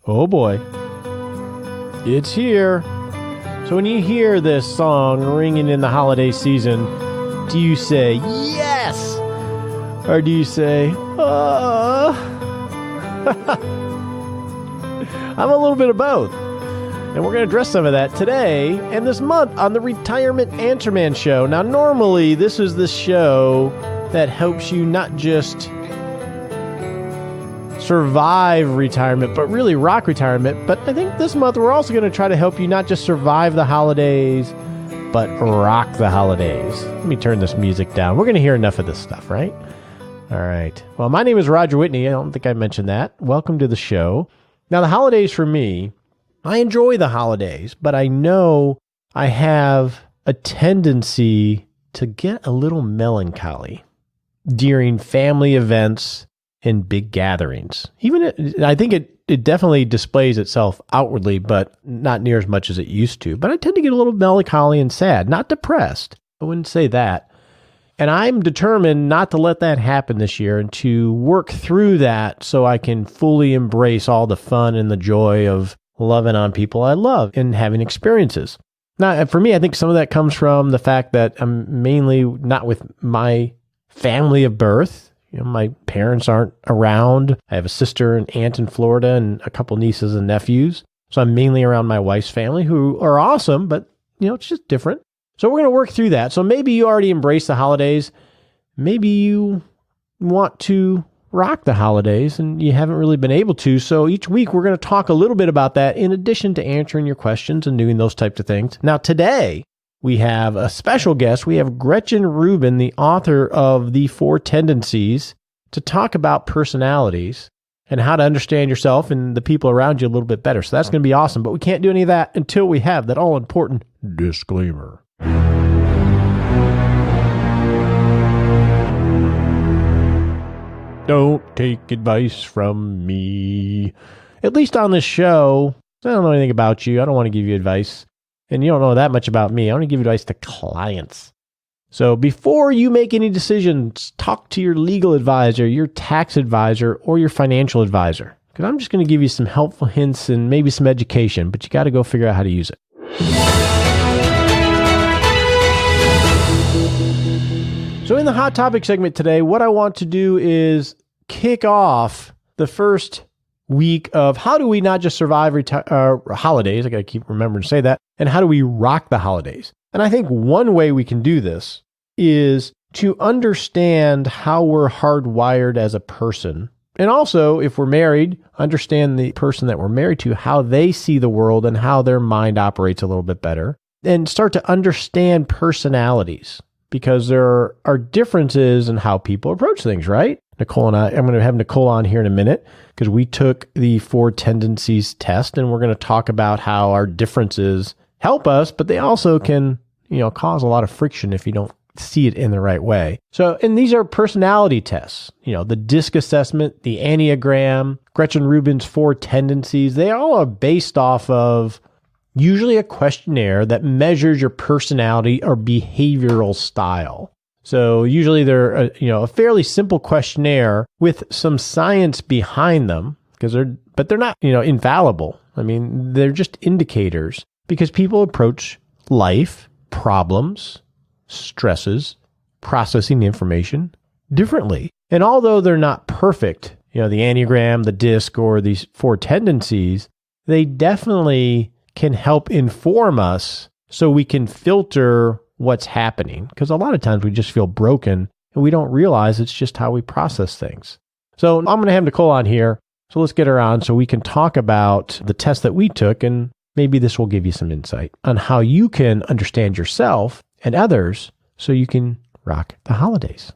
Oh boy. It's here. So when you hear this song ringing in the holiday season, do you say, yes? Or do you say, I'm a little bit of both. And we're going to address some of that today and this month on the Retirement Answer Man Show. Now, normally, this is the show that helps you not just survive retirement, but really rock retirement. But I think this month we're also going to try to help you not just survive the holidays, but rock the holidays. Let me turn this music down. We're going to hear enough of this stuff, right? All right. Well, my name is Roger Whitney. I don't think I mentioned that. Welcome to the show. Now, the holidays for me, I enjoy the holidays, but I know I have a tendency to get a little melancholy during family events and big gatherings. I think it definitely displays itself outwardly, but not near as much as it used to. But I tend to get a little melancholy and sad, not depressed. I wouldn't say that. And I'm determined not to let that happen this year and to work through that so I can fully embrace all the fun and the joy of loving on people I love and having experiences. Now, for me, I think some of that comes from the fact that I'm mainly not with my family of birth. You know, my parents aren't around. I have a sister and aunt in Florida and a couple nieces and nephews. So I'm mainly around my wife's family, who are awesome, but it's just different. So we're going to work through that. So maybe you already embrace the holidays. Maybe you want to rock the holidays and you haven't really been able to. So each week we're going to talk a little bit about that in addition to answering your questions and doing those types of things. Now today we have a special guest. We have Gretchen Rubin, the author of the Four Tendencies, to talk about personalities and how to understand yourself and the people around you a little bit better. So that's going to be awesome. But we can't do any of that until we have that all-important disclaimer. Don't take advice from me. At least on this show, I don't know anything about you. I don't want to give you advice. And you don't know that much about me. I want to give advice to clients. So before you make any decisions, talk to your legal advisor, your tax advisor, or your financial advisor. Because I'm just going to give you some helpful hints and maybe some education, but you got to go figure out how to use it. So in the Hot Topic segment today, what I want to do is kick off the first week of how do we not just survive holidays, I got to keep remembering to say that, and how do we rock the holidays? And I think one way we can do this is to understand how we're hardwired as a person. And also, if we're married, understand the person that we're married to, how they see the world and how their mind operates a little bit better. And start to understand personalities, because there are differences in how people approach things, right? Nichole and I'm going to have Nichole on here in a minute because we took the Four Tendencies test, and we're going to talk about how our differences help us, but they also can, cause a lot of friction if you don't see it in the right way. So, and these are personality tests, the DISC assessment, the Enneagram, Gretchen Rubin's Four Tendencies. They all are based off of usually a questionnaire that measures your personality or behavioral style. So usually they're a fairly simple questionnaire with some science behind them, but they're not infallible. I mean, they're just indicators because people approach life, problems, stresses, processing information differently. And although they're not perfect, the Enneagram, the DISC, or these Four Tendencies, they definitely can help inform us so we can filter what's happening. Because a lot of times we just feel broken and we don't realize it's just how we process things. So I'm going to have Nichole on here. So let's get her on so we can talk about the test that we took, and maybe this will give you some insight on how you can understand yourself and others so you can rock the holidays.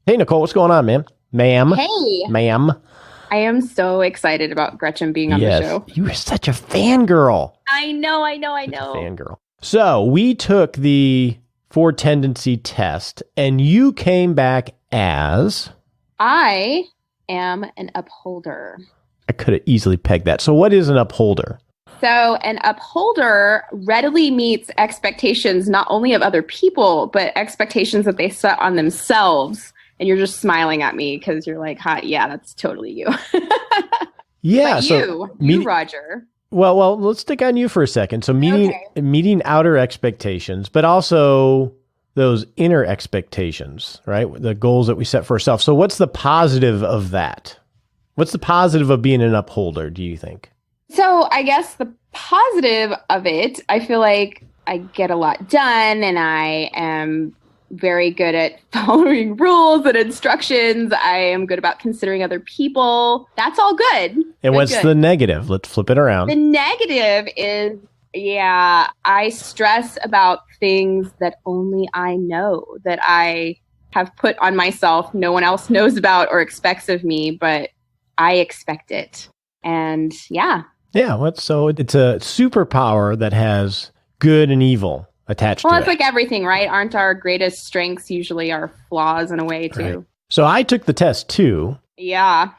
Hey, Nichole, what's going on, man? Ma'am. Hey. Ma'am. I am so excited about Gretchen being on the show. You are such a fangirl. I know. Fangirl. So we took the Four Tendency test, and you came back as? I am an upholder. I could have easily pegged that. So what is an upholder? So an upholder readily meets expectations not only of other people, but expectations that they set on themselves. And you're just smiling at me because you're like, "Hi, yeah, that's totally you." Yeah. But so you, Roger. Well, let's stick on you for a second. So meeting outer expectations, but also those inner expectations, right? The goals that we set for ourselves. So what's the positive of that? What's the positive of being an upholder, do you think? So I guess the positive of it, I feel like I get a lot done and I am very good at following rules and instructions. I am good about considering other people. That's all good. And what's the negative? Let's flip it around. The negative is, I stress about things that only I know, that I have put on myself, no one else knows about or expects of me, but I expect it. And yeah. Yeah, so it's a superpower that has good and evil attached to it. Well, it's like everything, right? Aren't our greatest strengths usually our flaws in a way, too? Right. So I took the test, too. Yeah.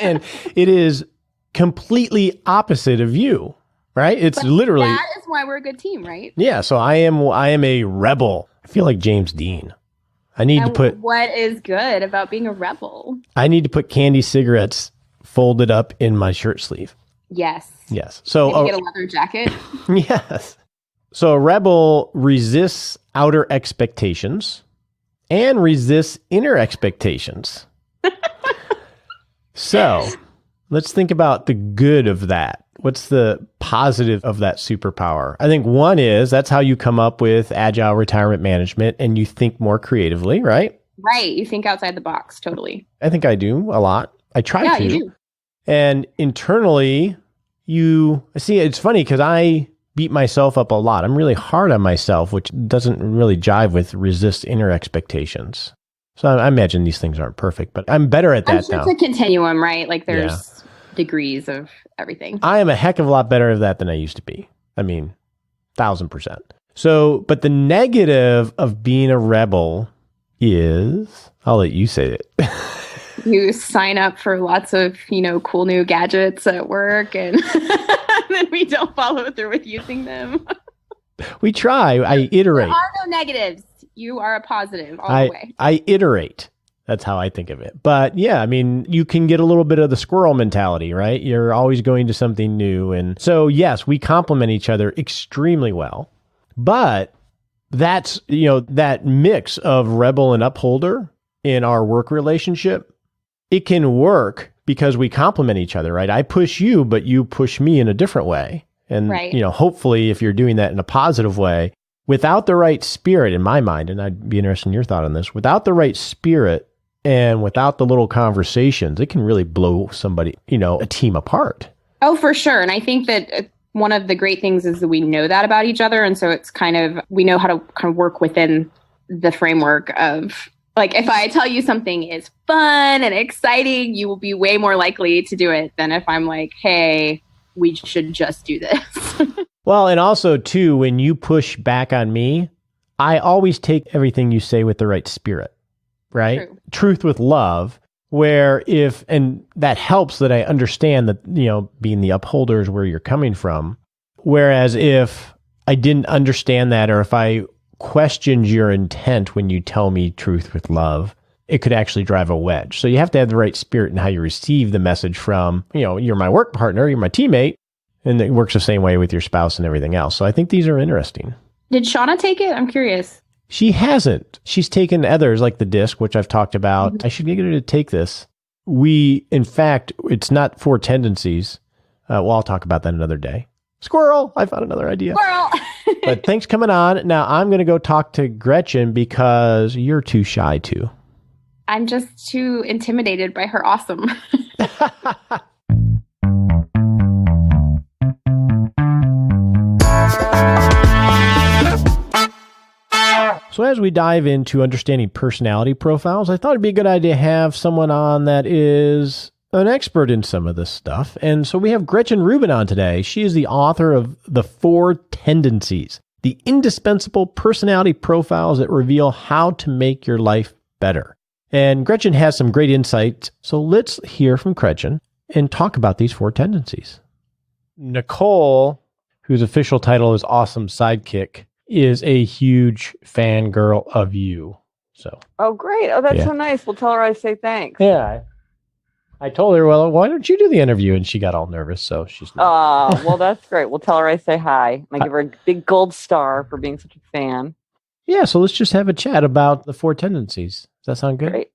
And it is completely opposite of you, right? It's literally... That is why we're a good team, right? Yeah, so I am a rebel. I feel like James Dean. What is good about being a rebel? I need to put candy cigarettes folded up in my shirt sleeve. Yes. So you get a leather jacket. Yes. So a rebel resists outer expectations and resists inner expectations. So let's think about the good of that. What's the positive of that superpower? I think one is that's how you come up with agile retirement management and you think more creatively, right? Right. You think outside the box. Totally. I think I do a lot. I try to. Yeah, you do. And internally, it's funny because I beat myself up a lot. I'm really hard on myself, which doesn't really jive with resist inner expectations. So I imagine these things aren't perfect, but I'm better at that now. It's a continuum, right? Like there's degrees of everything. I am a heck of a lot better at that than I used to be. I mean, 1,000%. So, but the negative of being a rebel is, I'll let you say it. You sign up for lots of, cool new gadgets at work and then we don't follow through with using them. We try. I iterate. There are no negatives. You are a positive all the way. I iterate. That's how I think of it. But yeah, I mean, you can get a little bit of the squirrel mentality, right? You're always going to something new. And so, yes, we complement each other extremely well. But that's, that mix of rebel and upholder in our work relationship, it can work because we complement each other, right? I push you, but you push me in a different way. And, hopefully if you're doing that in a positive way, without the right spirit in my mind, and I'd be interested in your thought on this, without the right spirit and without the little conversations, it can really blow somebody, a team apart. Oh, for sure. And I think that one of the great things is that we know that about each other. And so it's we know how to kind of work within the framework of, like, if I tell you something is fun and exciting, you will be way more likely to do it than if I'm like, hey, we should just do this. Well, and also, too, when you push back on me, I always take everything you say with the right spirit, right? True. Truth with love, and that helps that I understand that, being the upholders where you're coming from. Whereas if I didn't understand that, or if I questioned your intent when you tell me truth with love, it could actually drive a wedge. So you have to have the right spirit in how you receive the message from, you're my work partner, you're my teammate, and it works the same way with your spouse and everything else. So I think these are interesting. Did Shauna take it? I'm curious. She hasn't. She's taken others like the disc, which I've talked about. Mm-hmm. I should get her to take this. In fact, it's not Four Tendencies. I'll talk about that another day. Squirrel! I found another idea. Squirrel! But thanks for coming on. Now I'm going to go talk to Gretchen because you're too shy to. I'm just too intimidated by her awesome. So as we dive into understanding personality profiles, I thought it'd be a good idea to have someone on that is an expert in some of this stuff. And so we have Gretchen Rubin on today. She is the author of The Four Tendencies, the indispensable personality profiles that reveal how to make your life better. And Gretchen has some great insights. So let's hear from Gretchen and talk about these four tendencies. Nichole, whose official title is Awesome Sidekick, is a huge fangirl of you. So. Oh, great. Oh, that's so nice. We'll tell her I say thanks. Yeah. I told her, well, why don't you do the interview? And she got all nervous, so she's not. Oh, well, that's great. We'll tell her I say hi. I give her a big gold star for being such a fan. Yeah, so let's just have a chat about the Four Tendencies. Does that sound good? Great.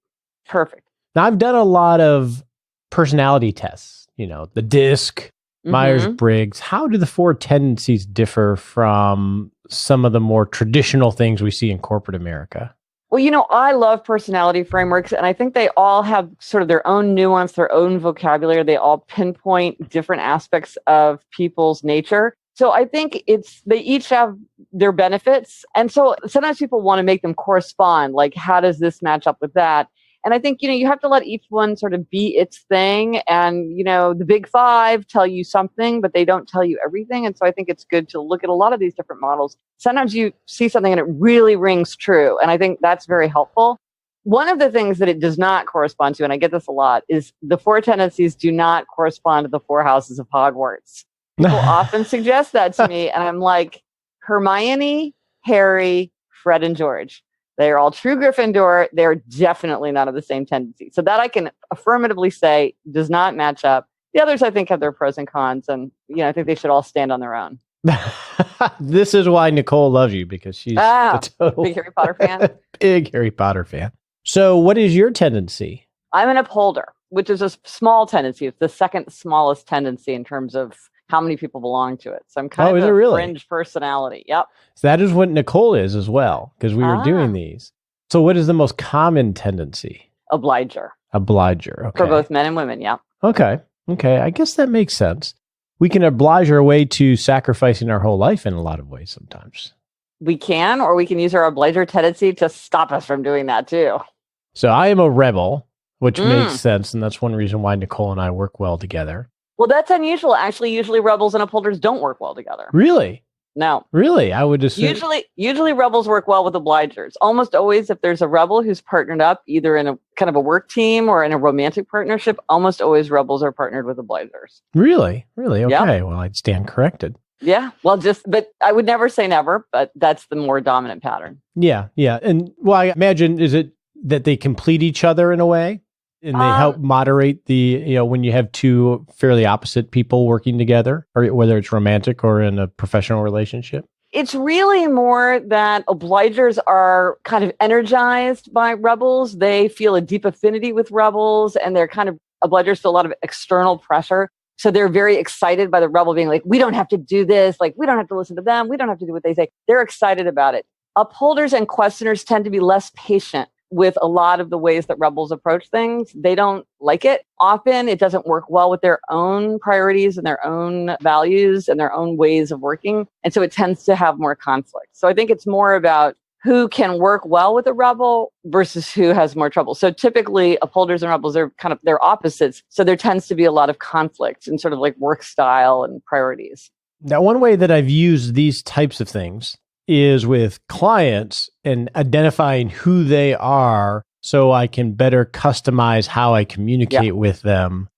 Perfect. Now, I've done a lot of personality tests, the DISC, Myers-Briggs. How do the Four Tendencies differ from some of the more traditional things we see in corporate America? Well, I love personality frameworks, and I think they all have sort of their own nuance, their own vocabulary. They all pinpoint different aspects of people's nature. So I think they each have their benefits. And so sometimes people want to make them correspond. Like, how does this match up with that? And I think, you have to let each one sort of be its thing. And, the big five tell you something, but they don't tell you everything. And so I think it's good to look at a lot of these different models. Sometimes you see something and it really rings true. And I think that's very helpful. One of the things that it does not correspond to, and I get this a lot, is the Four Tendencies do not correspond to the four houses of Hogwarts. People often suggest that to me. And I'm like, Hermione, Harry, Fred, and George. They're all true Gryffindor. They're definitely not of the same tendency. So that I can affirmatively say does not match up. The others, I think, have their pros and cons. And, I think they should all stand on their own. This is why Nichole loves you, because she's a total big Harry Potter fan. Big Harry Potter fan. So what is your tendency? I'm an upholder, which is a small tendency. It's the second smallest tendency in terms of how many people belong to it. So I'm kind of a fringe personality. Yep. So that is what Nichole is as well, because we were doing these. So what is the most common tendency? Obliger. Obliger. Okay. For both men and women. Yeah. Okay. I guess that makes sense. We can oblige our way to sacrificing our whole life in a lot of ways sometimes. We can, or we can use our obliger tendency to stop us from doing that too. So I am a rebel, which makes sense. And that's one reason why Nichole and I work well together. Well, that's unusual. Actually, usually rebels and upholders don't work well together. Really? No. Really? I would assume. Usually rebels work well with obligers. Almost always, if there's a rebel who's partnered up, either in a kind of a work team or in a romantic partnership, almost always rebels are partnered with obligers. Really? Okay. Yep. Well, I'd stand corrected. Yeah. Well, but I would never say never, but that's the more dominant pattern. Yeah. And I imagine, is it that they complete each other in a way? And they help moderate the, when you have two fairly opposite people working together, or whether it's romantic or in a professional relationship? It's really more that obligers are kind of energized by rebels. They feel a deep affinity with rebels, and obligers feel a lot of external pressure. So they're very excited by the rebel being like, we don't have to do this. Like, we don't have to listen to them. We don't have to do what they say. They're excited about it. Upholders and questioners tend to be less patient with a lot of the ways that rebels approach things. They don't like it. Often it doesn't work well with their own priorities and their own values and their own ways of working. And so it tends to have more conflict. So I think it's more about who can work well with a rebel versus who has more trouble. So typically upholders and rebels are they're opposites. So there tends to be a lot of conflict in sort of like work style and priorities. Now, one way that I've used these types of things is with clients and identifying who they are so I can better customize how I communicate with them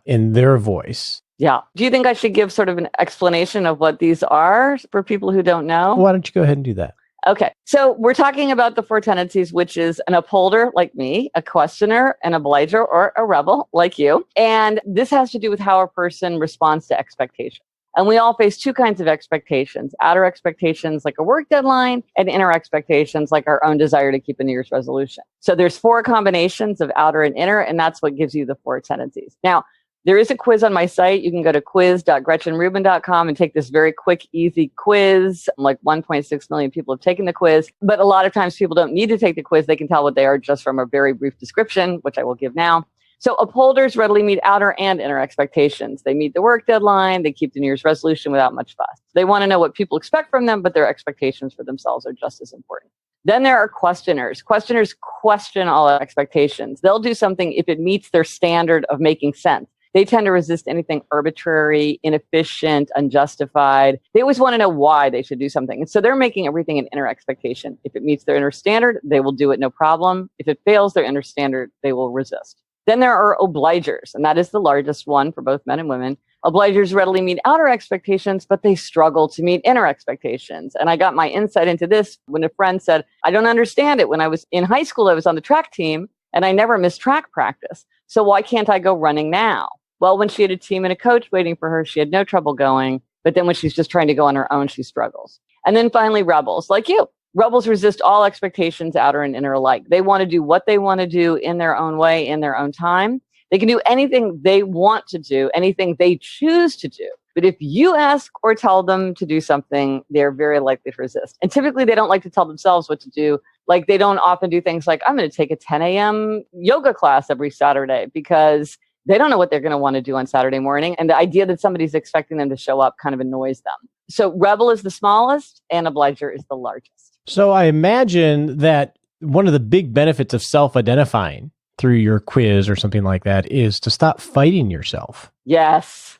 in their voice. Yeah. Do you think I should give sort of an explanation of what these are for people who don't know? Why don't you go ahead and do that? Okay. So we're talking about the four tendencies, which is an upholder like me, a questioner, an obliger, or a rebel like you. And this has to do with how a person responds to expectations. And we all face two kinds of expectations: outer expectations like a work deadline, and inner expectations like our own desire to keep a New Year's resolution. So there's four combinations of outer and inner, and that's what gives you the four tendencies. Now, there is a quiz on my site. You can go to quiz.gretchenrubin.com and take this very quick, easy quiz. Like 1.6 million people have taken the quiz, but a lot of times people don't need to take the quiz. They can tell what they are just from a very brief description, which I will give now. So upholders readily meet outer and inner expectations. They meet the work deadline. They keep the New Year's resolution without much fuss. They want to know what people expect from them, but their expectations for themselves are just as important. Then there are questioners. Questioners question all expectations. They'll do something if it meets their standard of making sense. They tend to resist anything arbitrary, inefficient, unjustified. They always want to know why they should do something. And so they're making everything an inner expectation. If it meets their inner standard, they will do it no problem. If it fails their inner standard, they will resist. Then there are obligers, and that is the largest one for both men and women. Obligers readily meet outer expectations, but they struggle to meet inner expectations. And I got my insight into this when a friend said, I don't understand it. When I was in high school, I was on the track team, and I never miss track practice. So why can't I go running now? Well, when she had a team and a coach waiting for her, she had no trouble going. But then when she's just trying to go on her own, she struggles. And then finally, rebels like you. Rebels resist all expectations, outer and inner alike. They want to do what they want to do in their own way, in their own time. They can do anything they want to do, anything they choose to do. But if you ask or tell them to do something, they're very likely to resist. And typically, they don't like to tell themselves what to do. Like, they don't often do things like, I'm going to take a 10 a.m. yoga class every Saturday, because they don't know what they're going to want to do on Saturday morning. And the idea that somebody's expecting them to show up kind of annoys them. So rebel is the smallest and obliger is the largest. So I imagine that one of the big benefits of self-identifying through your quiz or something like that is to stop fighting yourself. Yes.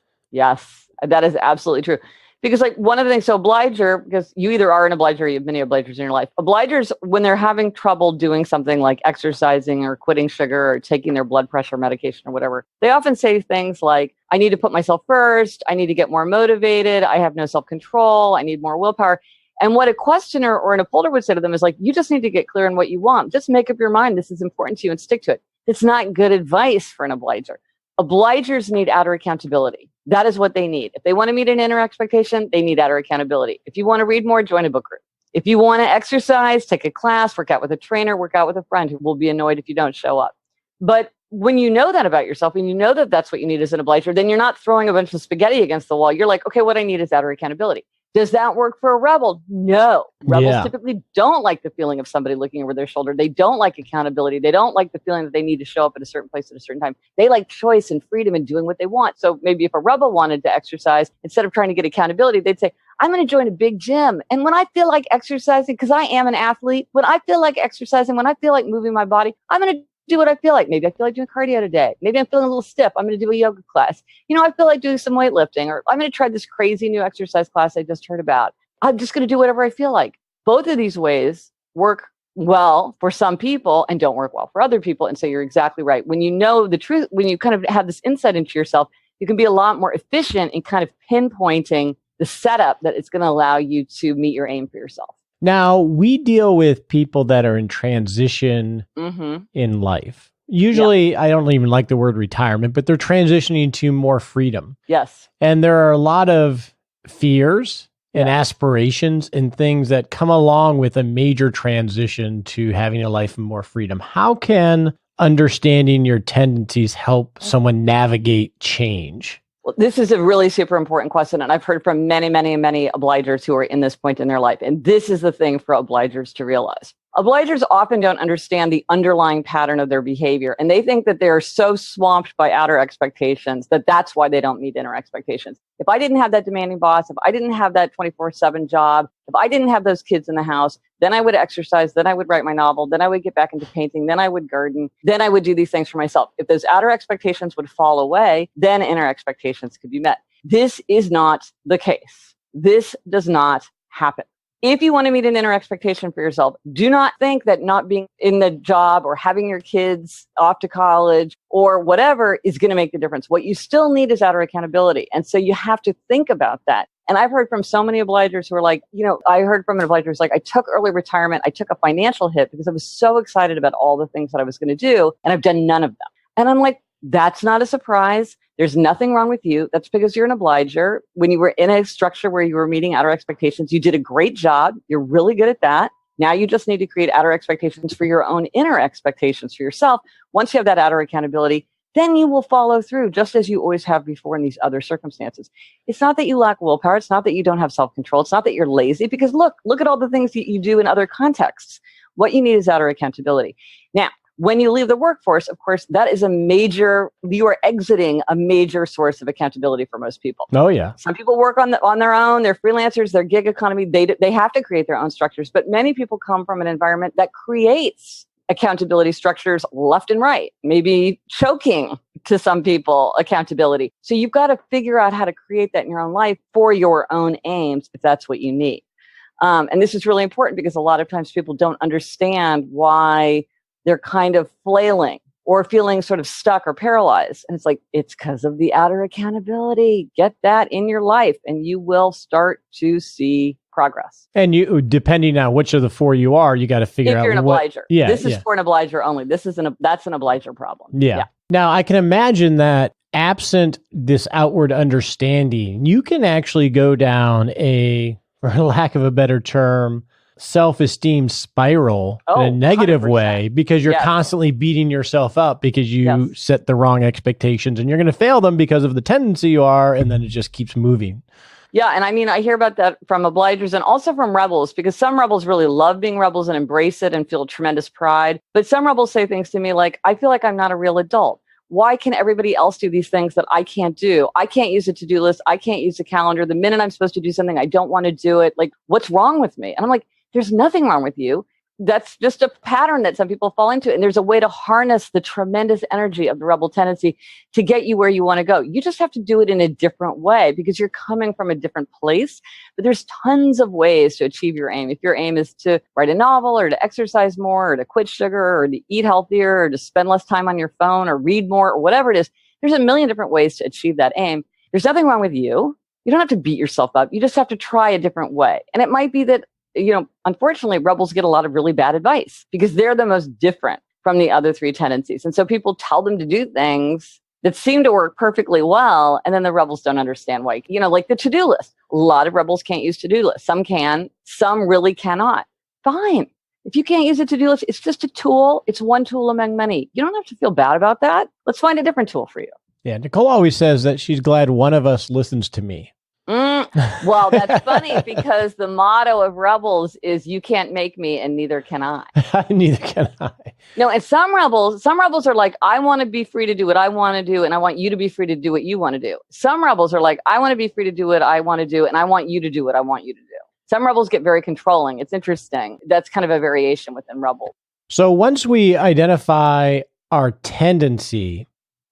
That is absolutely true. Because like one of the things, so obliger, because you either are an obliger or you have many obligers in your life. Obligers, when they're having trouble doing something like exercising or quitting sugar or taking their blood pressure medication or whatever, they often say things like, I need to put myself first. I need to get more motivated. I have no self-control. I need more willpower. And what a questioner or an upholder would say to them is like, you just need to get clear on what you want. Just make up your mind. This is important to you and stick to it. It's not good advice for an obliger. Obligers need outer accountability. That is what they need. If they want to meet an inner expectation, they need outer accountability. If you want to read more, join a book group. If you want to exercise, take a class, work out with a trainer, work out with a friend who will be annoyed if you don't show up. But when you know that about yourself and you know that that's what you need as an obliger, then you're not throwing a bunch of spaghetti against the wall. You're like, okay, what I need is outer accountability. Does that work for a rebel? No. Rebels typically don't like the feeling of somebody looking over their shoulder. They don't like accountability. They don't like the feeling that they need to show up at a certain place at a certain time. They like choice and freedom and doing what they want. So maybe if a rebel wanted to exercise, instead of trying to get accountability, they'd say, I'm going to join a big gym. And when I feel like exercising, because I am an athlete, when I feel like exercising, when I feel like moving my body, I'm going to do what I feel like. Maybe I feel like doing cardio today. Maybe I'm feeling a little stiff. I'm going to do a yoga class. I feel like doing some weightlifting, or I'm going to try this crazy new exercise class I just heard about. I'm just going to do whatever I feel like. Both of these ways work well for some people and don't work well for other people. And so you're exactly right. When you know the truth, when you kind of have this insight into yourself, you can be a lot more efficient in kind of pinpointing the setup that it's going to allow you to meet your aim for yourself. Now, we deal with people that are in transition in life. Usually, I don't even like the word retirement, but they're transitioning to more freedom. Yes. And there are a lot of fears and aspirations and things that come along with a major transition to having a life of more freedom. How can understanding your tendencies help someone navigate change? Well, this is a really super important question. And I've heard from many, many, many obligers who are in this point in their life. And this is the thing for obligers to realize. Obligers often don't understand the underlying pattern of their behavior. And they think that they're so swamped by outer expectations that that's why they don't meet inner expectations. If I didn't have that demanding boss, if I didn't have that 24/7 job, if I didn't have those kids in the house, then I would exercise, then I would write my novel, then I would get back into painting, then I would garden, then I would do these things for myself. If those outer expectations would fall away, then inner expectations could be met. This is not the case. This does not happen. If you want to meet an inner expectation for yourself, do not think that not being in the job or having your kids off to college or whatever is going to make the difference. What you still need is outer accountability. And so you have to think about that. And I've heard from so many obligers who are like, I heard from an obliger who's like, I took early retirement. I took a financial hit because I was so excited about all the things that I was going to do. And I've done none of them. And I'm like, that's not a surprise. There's nothing wrong with you. That's because you're an obliger. When you were in a structure where you were meeting outer expectations, you did a great job. You're really good at that. Now you just need to create outer expectations for your own inner expectations for yourself. Once you have that outer accountability, then you will follow through just as you always have before in these other circumstances. It's not that you lack willpower. It's not that you don't have self-control. It's not that you're lazy, because look at all the things that you do in other contexts. What you need is outer accountability. Now, when you leave the workforce, of course, that is you are exiting a major source of accountability for most people. Oh, yeah. Some people work on their own. They're freelancers, they're gig economy. They have to create their own structures. But many people come from an environment that creates accountability structures left and right, maybe choking to some people accountability. So you've got to figure out how to create that in your own life for your own aims, if that's what you need. And this is really important because a lot of times people don't understand why they're kind of flailing or feeling sort of stuck or paralyzed. And it's like, it's because of the outer accountability. Get that in your life and you will start to see progress. And you, depending on which of the four you are, you got to figure out if you're an obliger. Yeah, this is for an obliger only. That's an obliger problem. Yeah. Now, I can imagine that absent this outward understanding, you can actually go down a, for lack of a better term, self-esteem spiral in a negative 100%. Way, because you're constantly beating yourself up because you set the wrong expectations and you're going to fail them because of the tendency you are, and then it just keeps moving. Yeah, and I mean, I hear about that from obligers and also from rebels, because some rebels really love being rebels and embrace it and feel tremendous pride. But some rebels say things to me like, I feel like I'm not a real adult. Why can everybody else do these things that I can't do? I can't use a to-do list. I can't use a calendar. The minute I'm supposed to do something, I don't want to do it. Like, what's wrong with me? And I'm like, there's nothing wrong with you. That's just a pattern that some people fall into. And there's a way to harness the tremendous energy of the rebel tendency to get you where you want to go. You just have to do it in a different way because you're coming from a different place. But there's tons of ways to achieve your aim. If your aim is to write a novel or to exercise more or to quit sugar or to eat healthier or to spend less time on your phone or read more or whatever it is, there's a million different ways to achieve that aim. There's nothing wrong with you. You don't have to beat yourself up. You just have to try a different way. And it might be that, unfortunately, rebels get a lot of really bad advice because they're the most different from the other three tendencies. And so people tell them to do things that seem to work perfectly well. And then the rebels don't understand why, like the to-do list. A lot of rebels can't use to-do lists. Some can, some really cannot. Fine. If you can't use a to-do list, it's just a tool. It's one tool among many. You don't have to feel bad about that. Let's find a different tool for you. Yeah. Nichole always says that she's glad one of us listens to me. Well, that's funny because the motto of rebels is you can't make me and neither can I. Neither can I. No, and some rebels are like, I want to be free to do what I want to do and I want you to be free to do what you want to do. Some rebels are like, I want to be free to do what I want to do and I want you to do what I want you to do. Some rebels get very controlling. It's interesting. That's kind of a variation within rebels. So once we identify our tendency,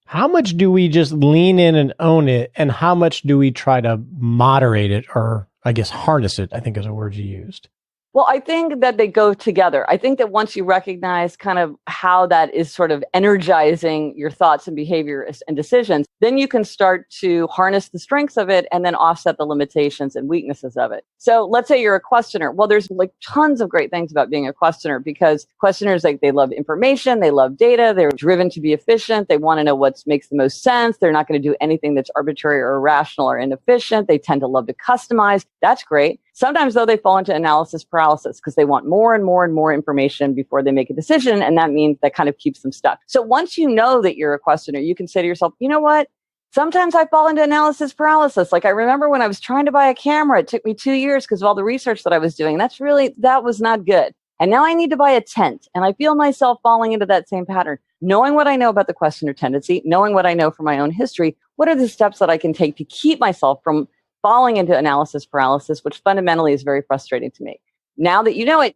how much do we just lean in and own it? And how much do we try to moderate it or, I guess, harness it, I think is a word you used. Well, I think that they go together. I think that once you recognize kind of how that is sort of energizing your thoughts and behaviors and decisions, then you can start to harness the strengths of it and then offset the limitations and weaknesses of it. So let's say you're a questioner. Well, there's like tons of great things about being a questioner because questioners, like they love information, they love data, they're driven to be efficient, they want to know what makes the most sense, they're not going to do anything that's arbitrary or irrational or inefficient, they tend to love to customize. That's great. Sometimes, though, they fall into analysis paralysis because they want more and more and more information before they make a decision. And that means that kind of keeps them stuck. So once you know that you're a questioner, you can say to yourself, you know what? Sometimes I fall into analysis paralysis. Like I remember when I was trying to buy a camera, it took me 2 years because of all the research that I was doing. That was not good. And now I need to buy a tent. And I feel myself falling into that same pattern. Knowing what I know about the questioner tendency, knowing what I know from my own history, what are the steps that I can take to keep myself from falling into analysis paralysis, which fundamentally is very frustrating to me. Now that you know it,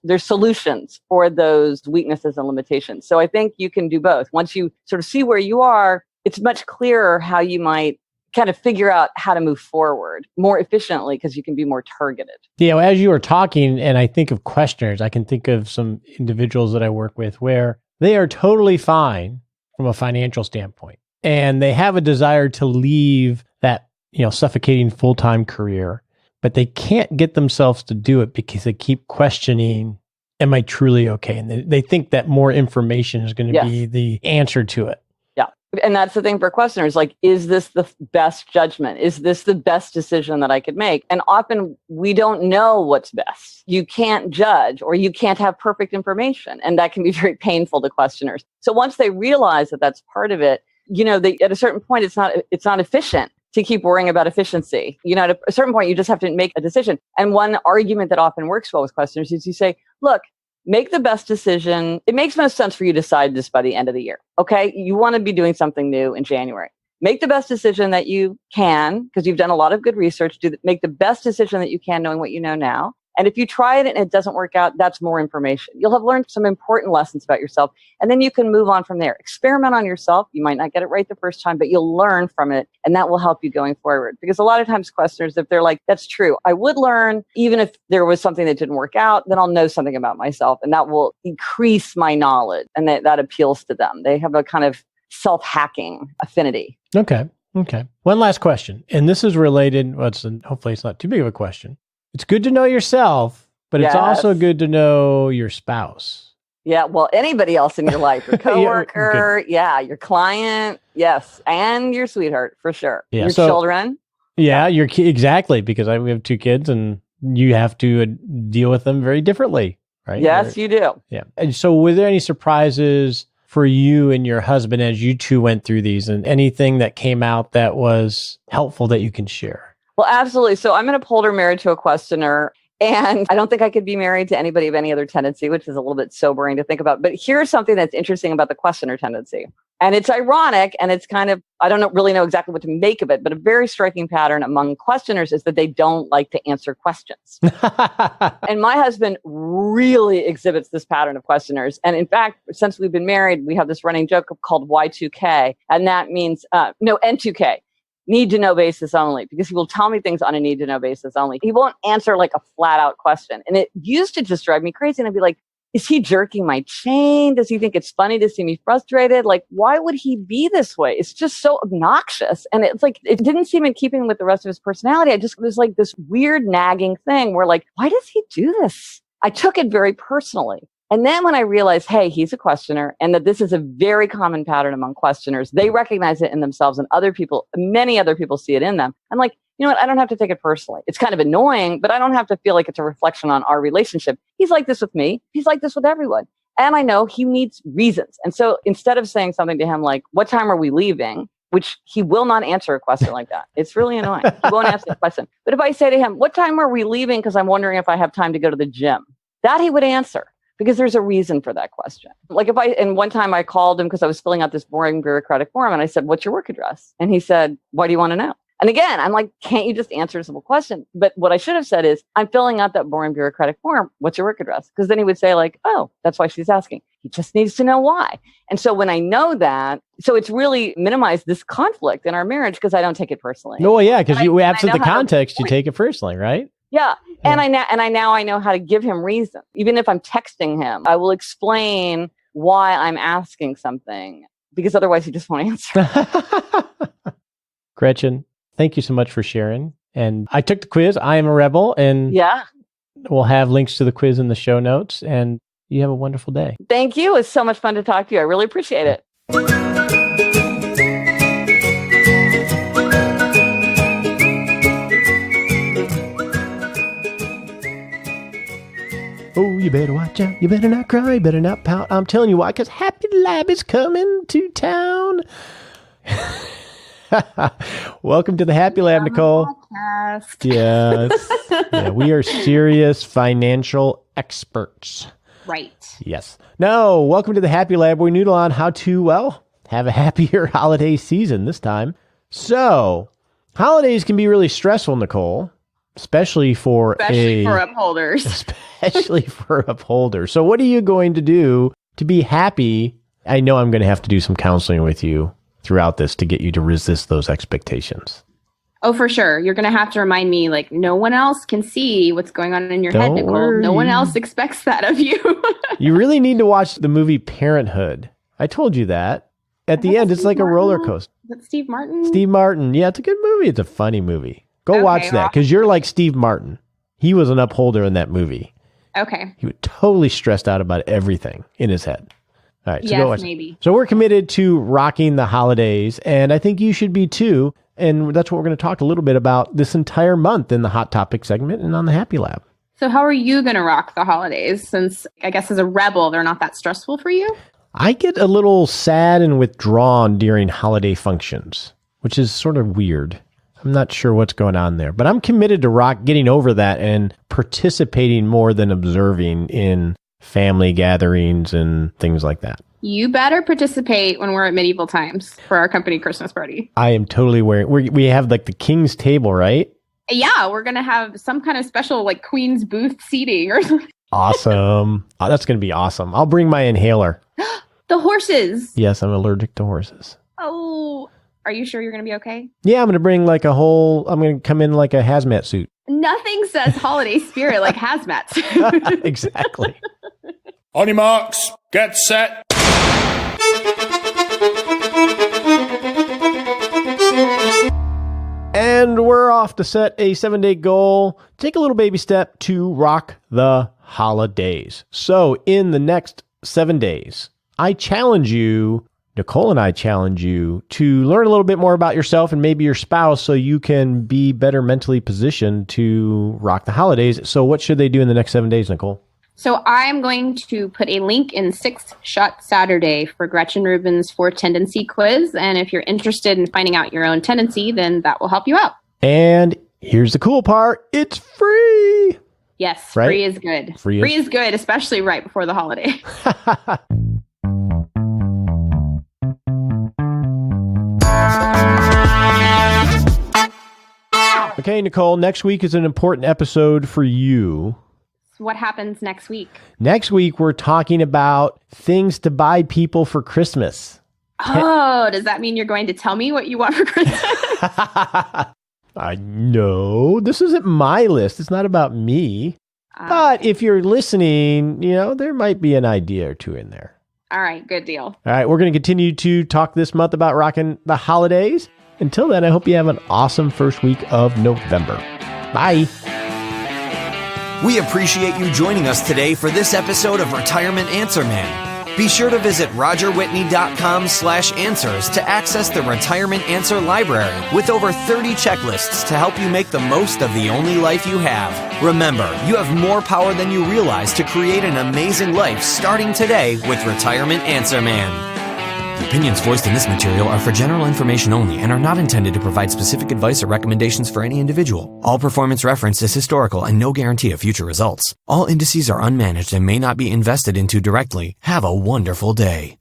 there's solutions for those weaknesses and limitations. So I think you can do both. Once you sort of see where you are, it's much clearer how you might kind of figure out how to move forward more efficiently because you can be more targeted. As you were talking, and I think of questioners, I can think of some individuals that I work with where they are totally fine from a financial standpoint. And they have a desire to leave that suffocating full-time career, but they can't get themselves to do it because they keep questioning, am I truly okay? And they think that more information is going to be the answer to it. Yeah. And that's the thing for questioners, like, is this the best judgment? Is this the best decision that I could make? And often we don't know what's best. You can't judge or you can't have perfect information. And that can be very painful to questioners. So once they realize that that's part of it, at a certain point, it's not efficient to keep worrying about efficiency. At a certain point, you just have to make a decision. And one argument that often works well with questioners is you say, look, make the best decision. It makes most sense for you to decide this by the end of the year. Okay. You want to be doing something new in January. Make the best decision that you can, because you've done a lot of good research. Make the best decision that you can, knowing what you know now. And if you try it and it doesn't work out, that's more information. You'll have learned some important lessons about yourself, and then you can move on from there. Experiment on yourself. You might not get it right the first time, but you'll learn from it, and that will help you going forward. Because a lot of times questioners, if they're like, that's true, I would learn, even if there was something that didn't work out, then I'll know something about myself, and that will increase my knowledge, and that appeals to them. They have a kind of self-hacking affinity. Okay. One last question, and this is related, hopefully it's not too big of a question. It's good to know yourself, but it's also good to know your spouse. Yeah, well, anybody else in your life, your coworker, your client, yes, and your sweetheart, for sure. Yeah, your children. Yeah, exactly, because we have 2 kids, and you have to deal with them very differently, right? Yes, you do. Yeah. And so were there any surprises for you and your husband as you two went through these, and anything that came out that was helpful that you can share? Well, absolutely. So I'm an upholder married to a questioner, and I don't think I could be married to anybody of any other tendency, which is a little bit sobering to think about. But here's something that's interesting about the questioner tendency. And it's ironic, and it's kind of, I don't really know exactly what to make of it, but a very striking pattern among questioners is that they don't like to answer questions. And my husband really exhibits this pattern of questioners. And in fact, since we've been married, we have this running joke called Y2K, and that means, N2K. Need to know basis only, because he will tell me things on a need to know basis only. He won't answer like a flat out question. And it used to just drive me crazy. And I'd be like, is he jerking my chain? Does he think it's funny to see me frustrated? Like, why would he be this way? It's just so obnoxious. And it's like, it didn't seem in keeping with the rest of his personality. It was like this weird nagging thing where like, why does he do this? I took it very personally. And then when I realized, hey, he's a questioner, and that this is a very common pattern among questioners, they recognize it in themselves, and many other people see it in them. I'm like, you know what? I don't have to take it personally. It's kind of annoying, but I don't have to feel like it's a reflection on our relationship. He's like this with me. He's like this with everyone. And I know he needs reasons. And so instead of saying something to him like, what time are we leaving? Which he will not answer a question like that. It's really annoying. He won't answer the question. But if I say to him, what time are we leaving? Because I'm wondering if I have time to go to the gym. That he would answer. Because there's a reason for that question. Like and one time I called him because I was filling out this boring bureaucratic form, and I said, what's your work address? And he said, why do you want to know? And again, I'm like, can't you just answer a simple question? But what I should have said is, I'm filling out that boring bureaucratic form. What's your work address? Because then he would say like, oh, that's why she's asking. He just needs to know why. And so when I know that, so it's really minimized this conflict in our marriage because I don't take it personally. No, well, yeah, because absent the context, you take it personally, right? Yeah. And I know how to give him reason. Even if I'm texting him, I will explain why I'm asking something, because otherwise he just won't answer. Gretchen, thank you so much for sharing. And I took the quiz. I am a rebel, and we'll have links to the quiz in the show notes. And you have a wonderful day. Thank you. It's so much fun to talk to you. I really appreciate it. Oh, you better watch out. You better not cry. You better not pout. I'm telling you why, because Happy Lab is coming to town. Welcome to the Happy Lab, Nichole. Yes. Yeah, we are serious financial experts. Right. Yes. No, welcome to the Happy Lab. We noodle on how to, have a happier holiday season this time. So, holidays can be really stressful, Nichole. Especially for upholders. Especially for upholders. So what are you going to do to be happy? I know I'm going to have to do some counseling with you throughout this to get you to resist those expectations. Oh, for sure. You're going to have to remind me, like, no one else can see what's going on in your head, Nichole. Worry. No one else expects that of you. You really need to watch the movie Parenthood. I told you that. At the end, it's like a roller coaster. Is it Steve Martin? Steve Martin. Yeah, it's a good movie. It's a funny movie. Go watch that, because you're like Steve Martin. He was an upholder in that movie. Okay. He was totally stressed out about everything in his head. All right, so go watch maybe. So we're committed to rocking the holidays, and I think you should be too. And that's what we're going to talk a little bit about this entire month in the Hot Topic segment and on the Happy Lab. So how are you going to rock the holidays? Since I guess as a rebel, they're not that stressful for you? I get a little sad and withdrawn during holiday functions, which is sort of weird. I'm not sure what's going on there, but I'm committed to getting over that and participating more than observing in family gatherings and things like that. You better participate when we're at medieval times for our company Christmas party. I am totally wearing, we have like the king's table, right? Yeah, we're going to have some kind of special like Queen's booth seating or something. Awesome. Oh, that's going to be awesome. I'll bring my inhaler. The horses. Yes, I'm allergic to horses. Oh, are you sure you're going to be okay? Yeah, I'm going to bring I'm going to come in like a hazmat suit. Nothing says holiday spirit like hazmat suit. Exactly. On your marks, get set. And we're off to set a 7-day goal. Take a little baby step to rock the holidays. So in the next 7 days, Nichole and I challenge you to learn a little bit more about yourself and maybe your spouse so you can be better mentally positioned to rock the holidays. So what should they do in the next 7 days, Nichole? So I'm going to put a link in 6th Shot Saturday for Gretchen Rubin's Four Tendency quiz. And if you're interested in finding out your own tendency, then that will help you out. And here's the cool part. It's free. Yes, right? Free is good. Free is good, especially right before the holiday. Okay, Nichole, next week is an important episode for you. What happens next week? Next week, we're talking about things to buy people for Christmas. Oh, does that mean you're going to tell me what you want for Christmas? I know. This isn't my list. It's not about me. But if you're listening, there might be an idea or two in there. All right, good deal. All right, we're going to continue to talk this month about rocking the holidays. Until then, I hope you have an awesome first week of November. Bye. We appreciate you joining us today for this episode of Retirement Answer Man. Be sure to visit rogerwhitney.com/answers to access the Retirement Answer Library with over 30 checklists to help you make the most of the only life you have. Remember, you have more power than you realize to create an amazing life starting today with Retirement Answer Man. The opinions voiced in this material are for general information only and are not intended to provide specific advice or recommendations for any individual. All performance referenced is historical and no guarantee of future results. All indices are unmanaged and may not be invested into directly. Have a wonderful day.